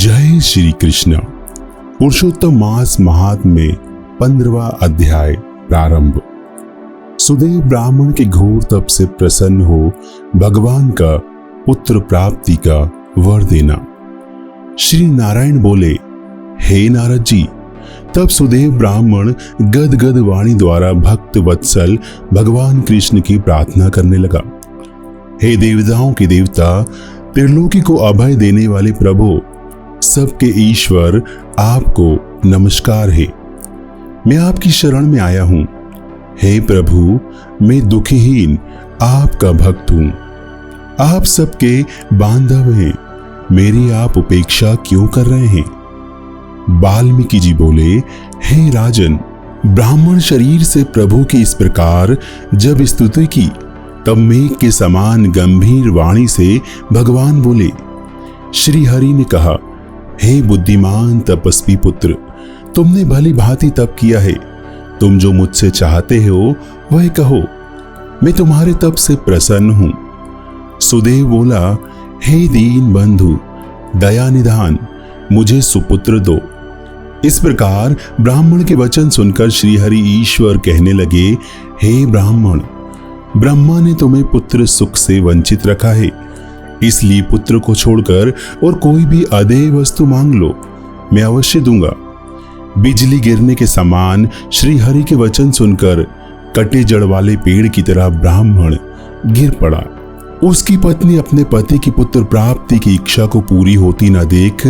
जय श्री कृष्ण। पुरुषोत्तम मास महात्म्य 15वां अध्याय प्रारंभ। सुदेव ब्राह्मण के घोर तप से प्रसन्न हो भगवान का पुत्र प्राप्ति का वर देना। श्री नारायण बोले, हे नारद जी। तब सुदेव ब्राह्मण गदगद वाणी द्वारा भक्त वत्सल भगवान कृष्ण की प्रार्थना करने लगा। हे देवताओं के देवता, त्रिलोकी को अभय देने वाले प्रभु, सबके ईश्वर, आपको नमस्कार है। मैं आपकी शरण में आया हूं। हे प्रभु, मैं दुखीहीन आपका भक्त हूं। आप सबके बांधव हैं, मेरी आप उपेक्षा क्यों कर रहे हैं? वाल्मीकि जी बोले, हे राजन, ब्राह्मण शरीर से प्रभु की इस प्रकार जब स्तुति की, तब मेघ के समान गंभीर वाणी से भगवान बोले। श्री हरि ने कहा, हे बुद्धिमान तपस्वी पुत्र, तुमने भली भांति तप किया है। तुम जो मुझसे चाहते हो वह कहो, मैं तुम्हारे तप से प्रसन्न हूं। सुदेव बोला, हे दीन बंधु, दया निधान, मुझे सुपुत्र दो। इस प्रकार ब्राह्मण के वचन सुनकर श्री हरि ईश्वर कहने लगे, हे ब्राह्मण, ब्रह्मा ने तुम्हें पुत्र सुख से वंचित रखा है, इसलिए पुत्र को छोड़कर और कोई भी अदेय वस्तु मांग लो, मैं अवश्य दूंगा। बिजली गिरने के समान श्री हरि के वचन सुनकर कटे जड़ वाले पेड़ की तरह ब्राह्मण गिर पड़ा। उसकी पत्नी अपने पति की पुत्र प्राप्ति की इच्छा को पूरी होती न देख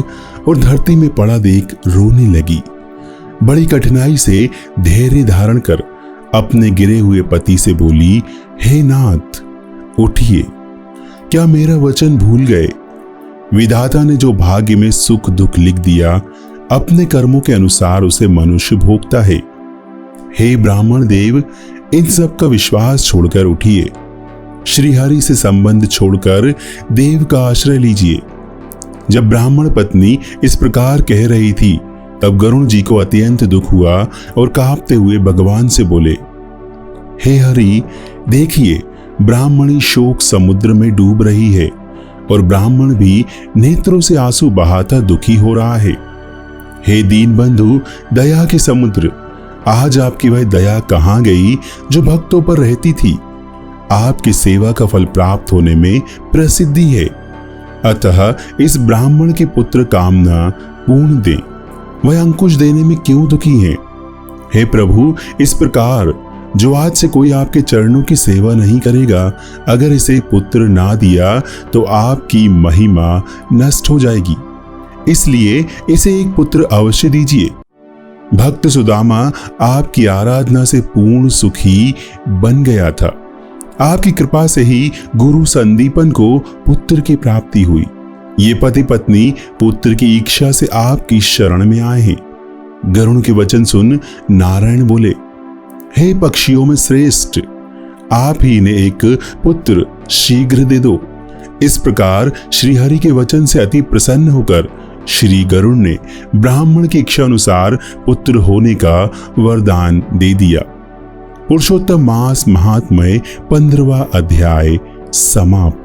और धरती में पड़ा देख रोने लगी। बड़ी कठिनाई से धैर्य धारण कर अपने गिरे हुए पति से बोली, हे नाथ, उठिए, क्या मेरा वचन भूल गए? विधाता ने जो भाग्य में सुख दुख लिख दिया, अपने कर्मों के अनुसार उसे मनुष्य भोगता है। हे ब्राह्मण देव, इन सब का विश्वास छोड़कर उठिए, श्री हरि से संबंध छोड़कर देव का आश्रय लीजिए। जब ब्राह्मण पत्नी इस प्रकार कह रही थी, तब गरुण जी को अत्यंत दुख हुआ और कांपते हुए भगवान से बोले, हे हरि, देखिए, ब्राह्मणी शोक समुद्र में डूब रही है और ब्राह्मण भी नेत्रों से आंसू बहाता दुखी हो रहा है। हे दीन बंधु, दया के समुद्र, आज आपकी वह दया कहां गई जो भक्तों पर रहती थी? आपकी सेवा का फल प्राप्त होने में प्रसिद्धि है, अतः इस ब्राह्मण के पुत्र कामना पूर्ण दें। वह अंकुश देने में क्यों दुखी है? हे प्रभु, इस प्रकार जो आज से कोई आपके चरणों की सेवा नहीं करेगा, अगर इसे पुत्र ना दिया तो आपकी महिमा नष्ट हो जाएगी, इसलिए इसे एक पुत्र अवश्य दीजिए। भक्त सुदामा आपकी आराधना से पूर्ण सुखी बन गया था। आपकी कृपा से ही गुरु संदीपन को पुत्र की प्राप्ति हुई। ये पति पत्नी पुत्र की इच्छा से आपकी शरण में आए हैं। गरुण के वचन सुन नारायण बोले, हे पक्षियों में श्रेष्ठ, आप ही ने एक पुत्र शीघ्र दे दो। इस प्रकार श्री हरि के वचन से अति प्रसन्न होकर श्री गरुड़ ने ब्राह्मण की इच्छा अनुसार पुत्र होने का वरदान दे दिया। पुरुषोत्तम मास महात्म्य 15वां अध्याय समाप्त।